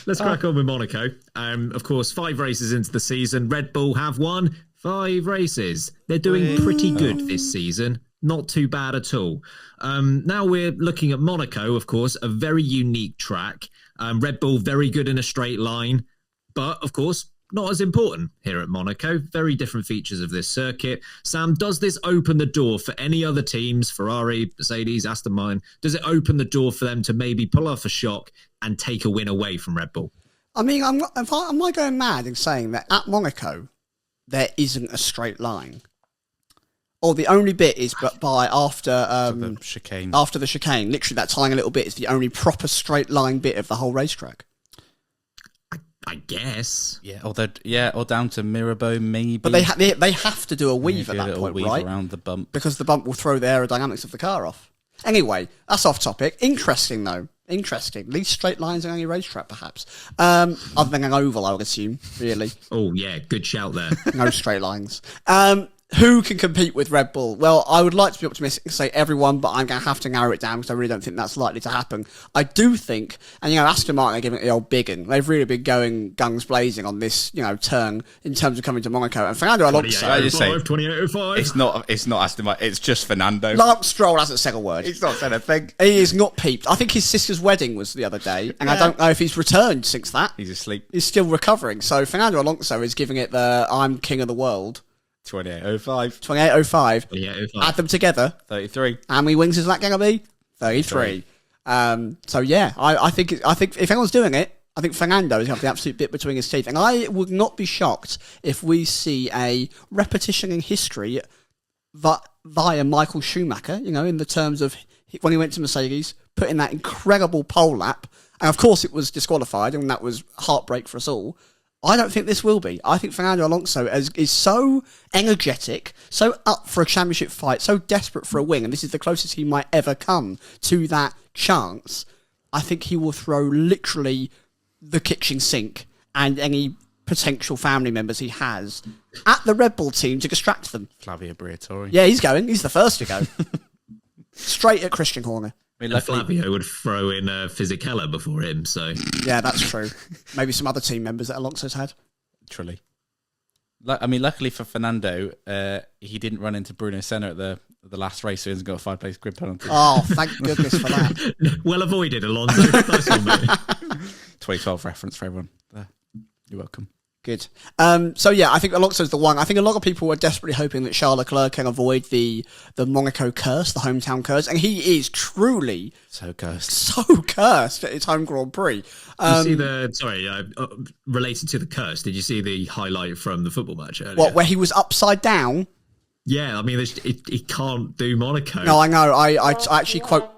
let's crack on with Monaco. Of course, 5 races into the season, Red Bull have won 5 races. They're doing pretty good this season. Not too bad at all. Now we're looking at Monaco, of course, a very unique track. Red Bull, very good in a straight line. But, of course, not as important here at Monaco. Very different features of this circuit. Sam, does this open the door for any other teams, Ferrari, Mercedes, Aston Martin? Does it open the door for them to maybe pull off a shock and take a win away from Red Bull? I mean, am I going mad in saying that at Monaco, there isn't a straight line? Or the only bit is after the chicane. After the chicane. Literally, that tiny little bit is the only proper straight line bit of the whole racetrack. I guess. Yeah, or down to Mirabeau, maybe. But they have to do a weave at that point, right? Around the bump. Because the bump will throw the aerodynamics of the car off. Anyway, that's off topic. Interesting, though. Interesting. Least straight lines on any racetrack, perhaps. Other than an oval, I would assume, really. Oh, yeah, good shout there. No straight lines. Who can compete with Red Bull? Well, I would like to be optimistic and say everyone, but I'm going to have to narrow it down because I really don't think that's likely to happen. I do think, and Aston Martin are giving it the old big one. They've really been going guns blazing on this, turn in terms of coming to Monaco. And Fernando Alonso, 28.05. It's not Aston Martin. It's just Fernando. Lance Stroll hasn't said a word. He's not said a thing. He is not peeped. I think his sister's wedding was the other day, and I don't know if he's returned since that. He's asleep. He's still recovering. So Fernando Alonso is giving it the "I'm king of the world." 28.05. 28.05. Add them together. 33. How many wins is that going to be? 33. So yeah, I think if anyone's doing it, I think Fernando is going to have the absolute bit between his teeth. And I would not be shocked if we see a repetition in history via Michael Schumacher, in the terms of when he went to Mercedes, put in that incredible pole lap. And of course it was disqualified, and that was heartbreak for us all. I don't think this will be. I think Fernando Alonso is so energetic, so up for a championship fight, so desperate for a win, and this is the closest he might ever come to that chance. I think he will throw literally the kitchen sink and any potential family members he has at the Red Bull team to distract them. Flavio Briatore. Yeah, he's going. He's the first to go. Straight at Christian Horner. Flavio would throw in Fisichella before him, so... Yeah, that's true. Maybe some other team members that Alonso's had. Truly. Luckily for Fernando, he didn't run into Bruno Senna at the last race, so he hasn't got a 5-place grid penalty. Oh, thank goodness for that. Well avoided, Alonso. Nice one, mate. 2012 reference for everyone. You're welcome. Good. So yeah, I think Alonso's the one. I think a lot of people were desperately hoping that Charles Leclerc can avoid the Monaco curse, the hometown curse, and he is truly so cursed at his home Grand Prix. You see related to the curse, did you see the highlight from the football match earlier? What, where he was upside down? Yeah, I mean, he can't do Monaco. No, I know. I actually quote.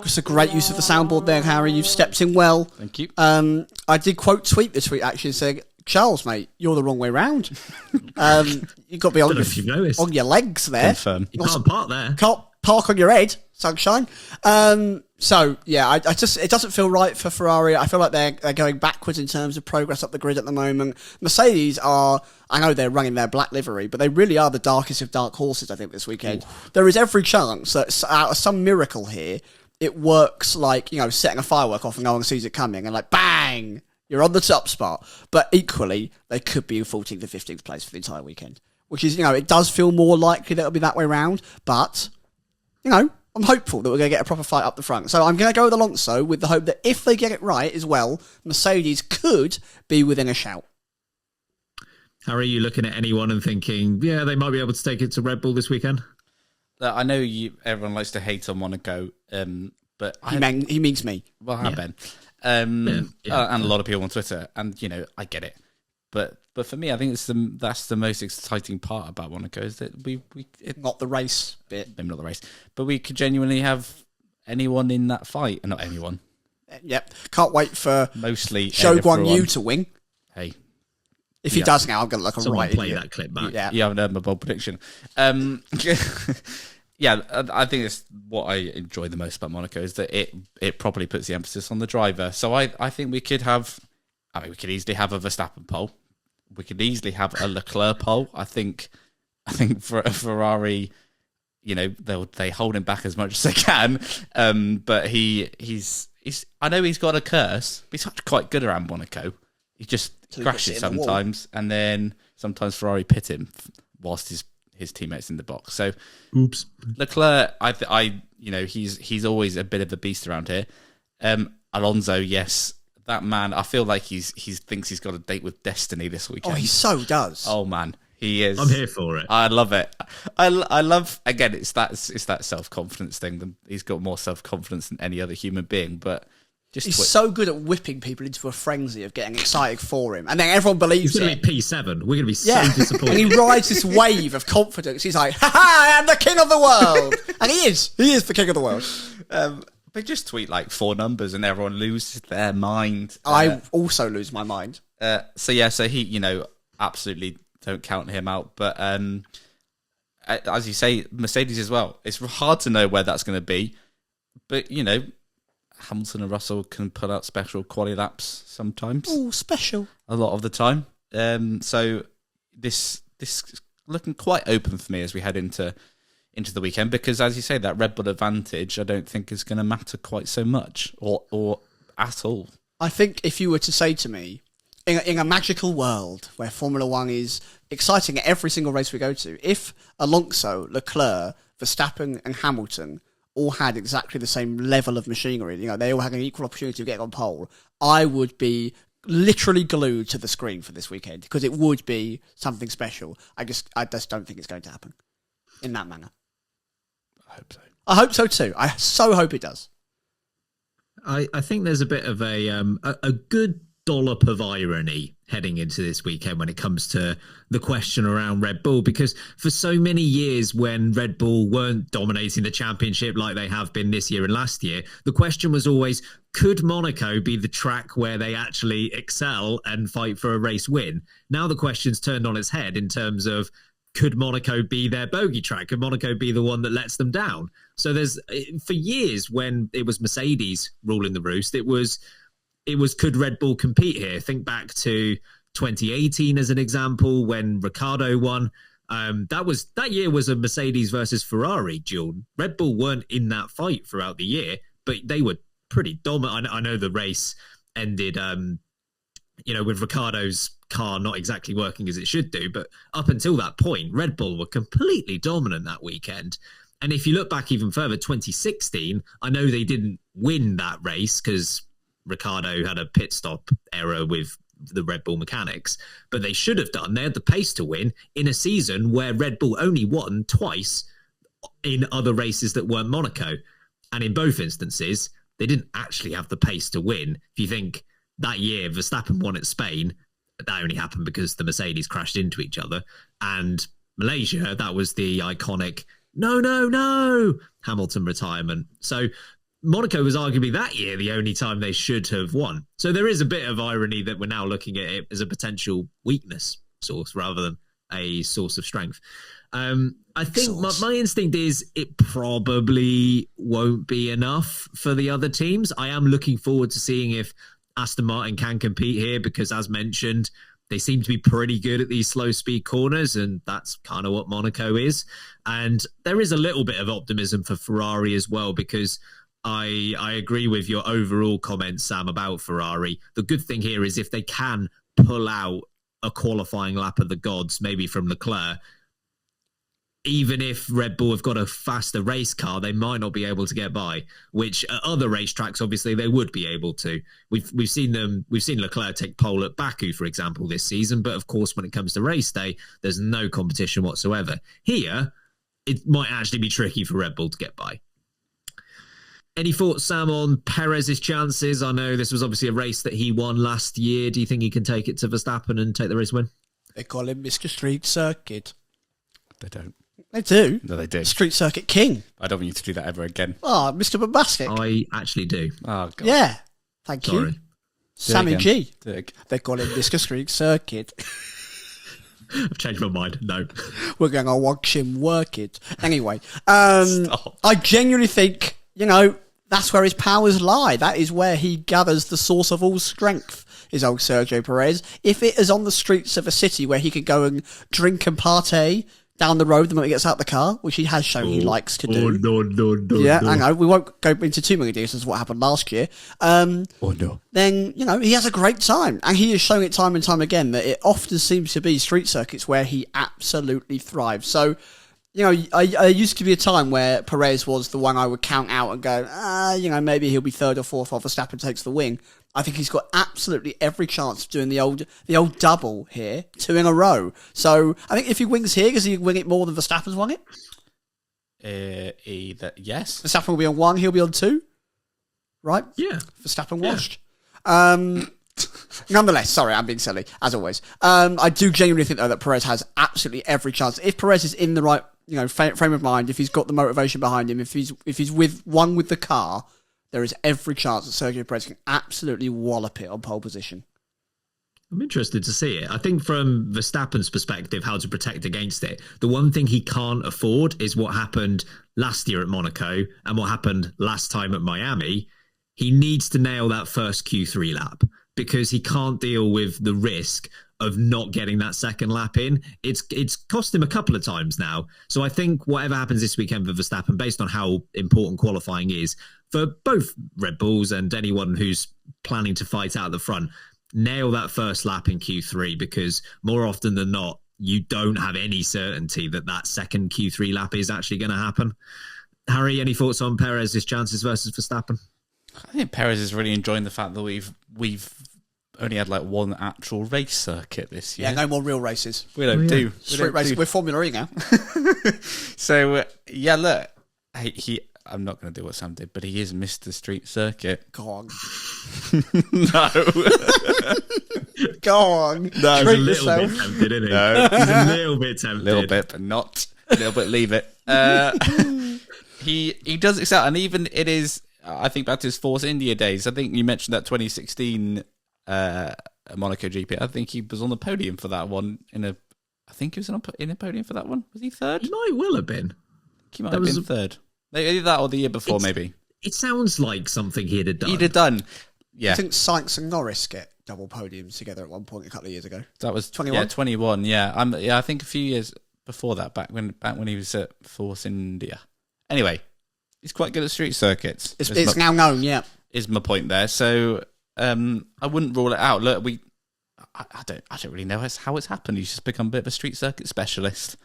It's a great use of the soundboard there, Harry. You've stepped in well. Thank you. I did tweet the tweet actually saying, Charles, mate, you're the wrong way round. You've got to be on your legs there. Confirm. You can't park there. Can't park on your head, sunshine. So yeah, I just it doesn't feel right for Ferrari. I feel like they're going backwards in terms of progress up the grid at the moment. Mercedes are, I know they're running their black livery, but they really are the darkest of dark horses, I think, this weekend. Ooh. There is every chance that out of some miracle here, it works like, setting a firework off and no one sees it coming and like, bang! You're on the top spot. But equally, they could be in 14th or 15th place for the entire weekend. Which is, it does feel more likely that it'll be that way around. But, I'm hopeful that we're going to get a proper fight up the front. So I'm going to go with Alonso with the hope that if they get it right as well, Mercedes could be within a shout. How are you looking at anyone and thinking, yeah, they might be able to take it to Red Bull this weekend? I know everyone likes to hate on Monaco, but... He means me. Well, hi, Ben. And a lot of people on Twitter, and I get it, but for me, I think that's the most exciting part about Monaco is that it's not the race bit, maybe not the race, but we could genuinely have anyone in that fight, and not anyone. Yep, can't wait for mostly Zhou Guan Yu to win. Hey, if he does now, I'm going to look a right play idiot. That clip back. Yeah, you haven't heard my bold prediction. Yeah, I think it's what I enjoy the most about Monaco is that it properly puts the emphasis on the driver. So I think we could easily have a Verstappen pole. We could easily have a Leclerc pole. I think for a Ferrari, they hold him back as much as they can. But he's I know he's got a curse, but he's quite good around Monaco. He just crashes sometimes, and then sometimes Ferrari pit him whilst his teammates in the box. So, oops. Leclerc, he's always a bit of a beast around here. Alonso, yes, that man. I feel like he thinks he's got a date with destiny this weekend. Oh, he so does. Oh man, he is. I'm here for it. I love it. I love, again, it's that self-confidence thing. He's got more self-confidence than any other human being, but he's so good at whipping people into a frenzy of getting excited for him, and then everyone believes it. He's going to be P7. We're going to be so disappointed. And he rides this wave of confidence. He's like, "Ha ha! I am the king of the world," and he is. He is the king of the world. They just tweet like 4 numbers, and everyone loses their mind. I also lose my mind. So he, absolutely don't count him out. But as you say, Mercedes as well. It's hard to know where that's going to be, but Hamilton and Russell can put out special quali laps sometimes. Oh, special. A lot of the time. So this is looking quite open for me as we head into the weekend, because as you say, that Red Bull advantage I don't think is going to matter quite so much or at all. I think if you were to say to me, in a magical world where Formula One is exciting at every single race we go to, if Alonso, Leclerc, Verstappen and Hamilton all had exactly the same level of machinery, they all had an equal opportunity of getting on pole, I would be literally glued to the screen for this weekend, because it would be something special. I just don't think it's going to happen in that manner. I hope so too. I so hope it does. I think there's a bit of a good dollop of irony heading into this weekend when it comes to the question around Red Bull, because for so many years when Red Bull weren't dominating the championship like they have been this year and last year, the question was always, could Monaco be the track where they actually excel and fight for a race win? Now the question's turned on its head in terms of, could Monaco be their bogey track? Could Monaco be the one that lets them down? So for years when it was Mercedes ruling the roost, it was could Red Bull compete here? Think back to 2018 as an example when Ricciardo won. That year was a Mercedes versus Ferrari duel. Red Bull weren't in that fight throughout the year, but they were pretty dominant. I know the race ended, with Ricciardo's car not exactly working as it should do, but up until that point, Red Bull were completely dominant that weekend. And if you look back even further, 2016, I know they didn't win that race because Ricciardo had a pit stop error with the Red Bull mechanics, but they should have done. They had the pace to win in a season where Red Bull only won twice in other races that weren't Monaco. And in both instances, they didn't actually have the pace to win. If you think that year Verstappen won at Spain, that only happened because the Mercedes crashed into each other. And Malaysia, that was the iconic no Hamilton retirement. So Monaco was arguably that year the only time they should have won. So there is a bit of irony that we're now looking at it as a potential weakness source rather than a source of strength. I think my instinct is it probably won't be enough for the other teams. I am looking forward to seeing if Aston Martin can compete here because, as mentioned, they seem to be pretty good at these slow speed corners, and that's kind of what Monaco is. And there is a little bit of optimism for Ferrari as well, because I agree with your overall comments, Sam, about Ferrari. The good thing here is if they can pull out a qualifying lap of the gods, maybe from Leclerc, even if Red Bull have got a faster race car, they might not be able to get by, which at other racetracks, obviously, they would be able to. We've seen Leclerc take pole at Baku, for example, this season. But of course, when it comes to race day, there's no competition whatsoever. Here, it might actually be tricky for Red Bull to get by. Any thoughts, Sam, on Perez's chances? I know this was obviously a race that he won last year. Do you think he can take it to Verstappen and take the race win? They call him Mr. Street Circuit. They don't. They do. No, they do. Street Circuit King. I don't want you to do that ever again. Oh, Mr. Bombastic. I actually do. Oh, God. Yeah. Thank you. Sammy G. They call him Mr. Street Circuit. I've changed my mind. No. We're going to watch him work it. Anyway, I genuinely think, that's where his powers lie. That is where he gathers the source of all strength, is old Sergio Perez. If it is on the streets of a city where he could go and drink and partay, down the road the moment he gets out of the car, which he has shown he likes to do. No. Yeah, I know. We won't go into too many details of what happened last year. Then, he has a great time. And he is showing it time and time again that it often seems to be street circuits where he absolutely thrives. So, I used to be a time where Perez was the one I would count out and go, maybe he'll be third or fourth while Verstappen takes the wing. I think he's got absolutely every chance of doing the old double here, 2 in a row. So I think if he wins here, does he win it more than Verstappen's won it? Either yes. Verstappen will be on 1, he'll be on 2. Right? Yeah. Verstappen washed. Nonetheless, sorry, I'm being silly, as always. I do genuinely think, though, that Perez has absolutely every chance. If Perez is in the right frame of mind, if he's got the motivation behind him, if he's with the car, there is every chance that Sergio Perez can absolutely wallop it on pole position. I'm interested to see it. I think from Verstappen's perspective, how to protect against it, the one thing he can't afford is what happened last year at Monaco and what happened last time at Miami. He needs to nail that first Q3 lap because he can't deal with the risk of not getting that second lap in. It's cost him a couple of times now. So I think whatever happens this weekend for Verstappen, based on how important qualifying is for both Red Bulls and anyone who's planning to fight out at the front, nail that first lap in Q3 because more often than not, you don't have any certainty that second Q3 lap is actually going to happen. Harry, any thoughts on Perez's chances versus Verstappen? I think Perez is really enjoying the fact that we've only had like one actual race circuit this year. Yeah, no more real races. We don't do street races. We're Formula E now. So look, I'm not going to do what Sam did, but he is Mr. Street Circuit. Go on. No. Go on. No, he's a little bit tempted, isn't he? No. He's a little bit tempted. A little bit, but not. A little bit, leave it. He does excel, and even it is, I think back to his Force India days. I think you mentioned that 2016 Monaco GP. I think he was on the podium for that one. I think he was in a podium for that one. Was he third? He might well have been. He might have been third. Maybe that or the year before, maybe. It sounds like something he'd have done. He'd have done. Yeah. I think Sykes and Norris get double podiums together at one point a couple of years ago. That was 21. Yeah, 21. Yeah, I think a few years before that, back when he was at Force India. Anyway, he's quite good at street circuits. It's now known. Yeah, is my point there. So I wouldn't rule it out. Look, I don't really know how it's happened. He's just become a bit of a street circuit specialist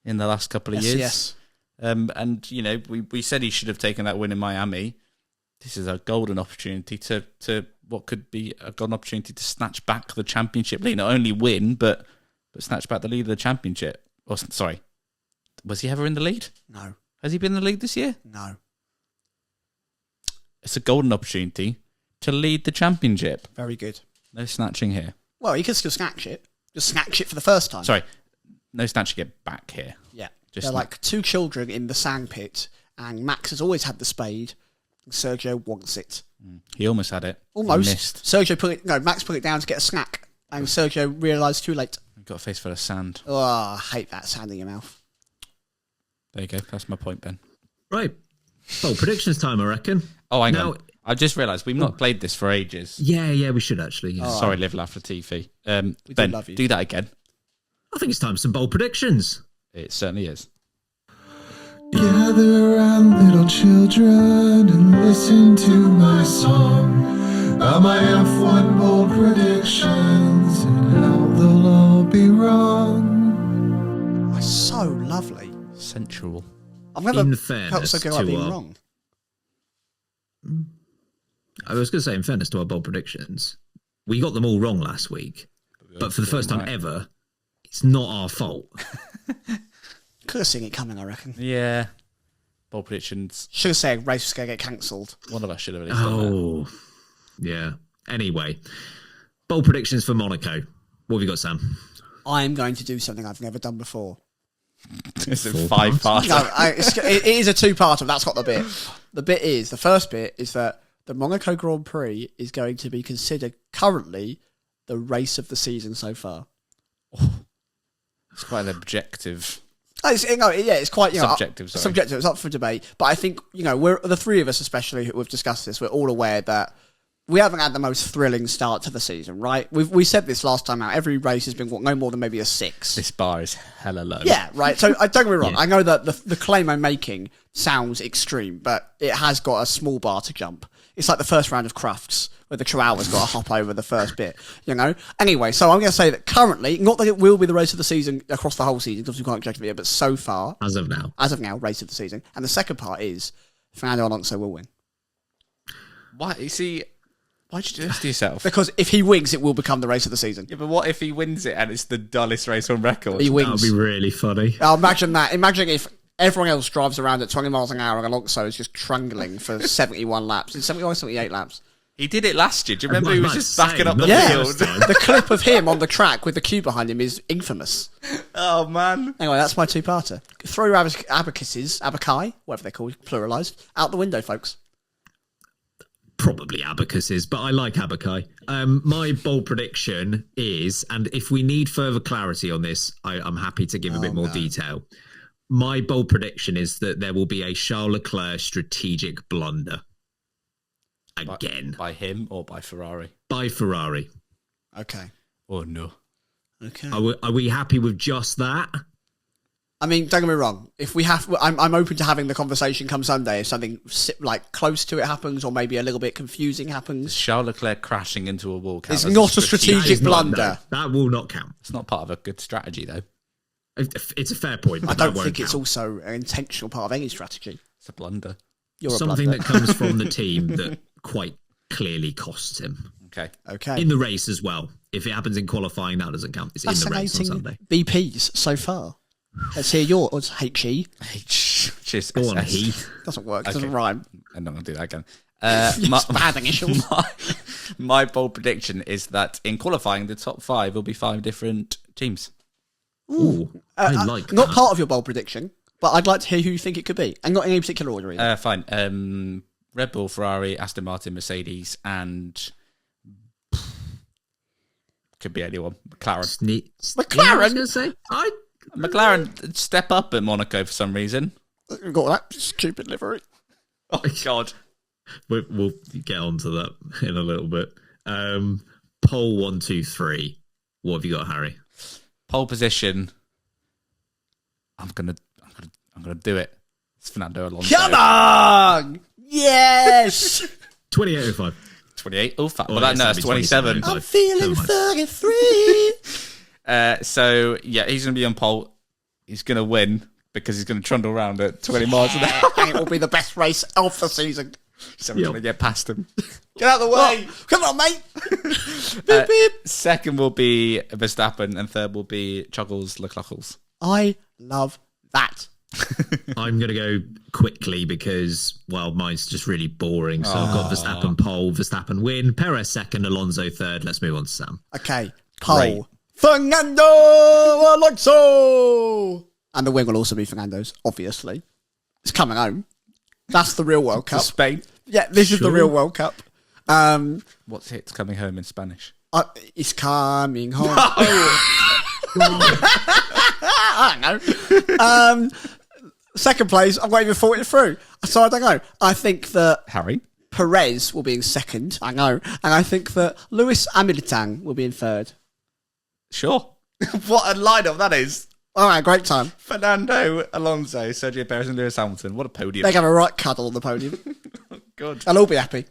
in the last couple of years. Yes. And we said he should have taken that win in Miami. This is a golden opportunity to what could be a golden opportunity to snatch back the championship lead. Not only win, but snatch back the lead of the championship. Or sorry, was he ever in the lead? No. Has he been in the lead this year? No. It's a golden opportunity to lead the championship. Very good. No snatching here. Well, he could still snatch it. Just snatch it for the first time. Sorry, no snatching it back here. Yeah. They're like two children in the sandpit, and Max has always had the spade, and Sergio wants it. He almost had it. Almost. He missed. Max put it down to get a snack, and Sergio realised too late. Got a face full of sand. Oh, I hate that sand in your mouth. There you go. That's my point, Ben. Right. Well, predictions time, I reckon. Oh, hang on. I just realised we've not played this for ages. Yeah, we should actually. Yeah. Sorry, Live Laugh Latifi. We Ben, do love you. do that again. I think it's time for some bold predictions. It certainly is. Gather around, little children, and listen to my song. My F1 bold predictions, and how they'll all be wrong. Oh, so lovely. Sensual. I've never felt so good about being wrong. I was going to say, in fairness to our bold predictions, we got them all wrong last week. But for the first time ever, it's not our fault. Could have seen it coming, I reckon. Yeah. Bold predictions. Should have said race was going to get cancelled. One of us should have at least done that. Yeah. Anyway, bold predictions for Monaco. What have you got, Sam? I am going to do something I've never done before. It's a 5-part. No, it is a 2-parter. That's not the bit. The first bit is that the Monaco Grand Prix is going to be considered currently the race of the season so far. It's quite an objective. It's quite subjective. Subjective. It's up for debate, but I think we're the three of us, especially who have discussed this. We're all aware that we haven't had the most thrilling start to the season, right? We said this last time out. Every race has been no more than maybe a 6. This bar is hella low. Yeah, right. So don't get me wrong. I know that the claim I'm making sounds extreme, but it has got a small bar to jump. It's like the first round of Crufts, where the Chihuahua's got to hop over the first bit, you know? Anyway, so I'm going to say that currently, not that it will be the race of the season across the whole season, because we can't objectively yet, but so far... As of now, race of the season. And the second part is, Fernando Alonso will win. Why? You see, why'd you do this to yourself? Because if he wins, it will become the race of the season. Yeah, but what if he wins it and it's the dullest race on record? He wins. That would be really funny. Imagine that. Imagine if everyone else drives around at 20 miles an hour and Alonso is just trundling for 71 laps. It's 71 or 78 laps. He did it last year. Do you remember he was just backing up the field? field? The clip of him on the track with the queue behind him is infamous. Oh, man. Anyway, that's my two-parter. Throw your abaci, whatever they're called, pluralised, out the window, folks. Probably abacuses, but I like abaci. My bold prediction is, and if we need further clarity on this, I'm happy to give a bit more detail. My bold prediction is that there will be a Charles Leclerc strategic blunder. Again. By him or by Ferrari? By Ferrari. Okay. Oh, no. Okay. Are we happy with just that? I mean, don't get me wrong. If we have, I'm open to having the conversation come Sunday if something like close to it happens, or maybe a little bit confusing happens. Charles Leclerc crashing into a wall. It's not a strategic blunder. That will not count. It's not part of a good strategy, though. It's a fair point. I don't think it's also an intentional part of any strategy. It's a blunder. You're something a blunder. that comes from the team that quite clearly costs him. Okay. In the race as well. If it happens in qualifying, that doesn't count. It's in the race on Sunday. BPs so far. Let's hear yours, HE. Cheers. Go on, he. Doesn't work. Doesn't rhyme. I'm not going to do that again. Bad initials. My bold prediction is that in qualifying, the top 5 will be 5 different teams. Ooh, I like not that. part of your bold prediction, but I'd like to hear who you think it could be, and not in any particular order either. Fine. Red Bull, Ferrari, Aston Martin, Mercedes, and could be anyone. McLaren. McLaren? Yeah, say? McLaren step up at Monaco for some reason. Got that stupid livery. Oh, God. We'll get onto that in a little bit. Pole 1, 2, 3. What have you got, Harry? Pole position. I'm gonna do it. It's Fernando Alonso. Come on! Yes! 28.05. 28. Oh, fuck. Oh, Well, no, it's 27. I'm feeling 33. So, yeah, he's going to be on pole. He's going to win because he's going to trundle around at 20 miles an hour. And it will be the best race of the season. Someone's going to get past him. Get out of the way. Oh, come on, mate. Beep, beep. Second will be Verstappen, and third will be Chuggles Leclerc. I love that. I'm going to go quickly because, well, mine's just really boring. So I've got Verstappen pole, Verstappen win, Perez second, Alonso third. Let's move on to Sam. Okay, pole. Fernando Alonso! And the win will also be Fernando's, obviously. It's coming home. That's the real World Cup. Spain. Yeah, this is the real World Cup. What's It's Coming Home in Spanish? It's coming home. I don't know. Second place, I'm not even thought it through. So I don't know. I think that Harry? Perez will be in second. I know. And I think that Lewis Hamilton will be in third. Sure. What a lineup that is. All right, great time. Fernando Alonso, Sergio Perez and Lewis Hamilton. What a podium. They have a right cuddle on the podium. Good. They'll all be happy.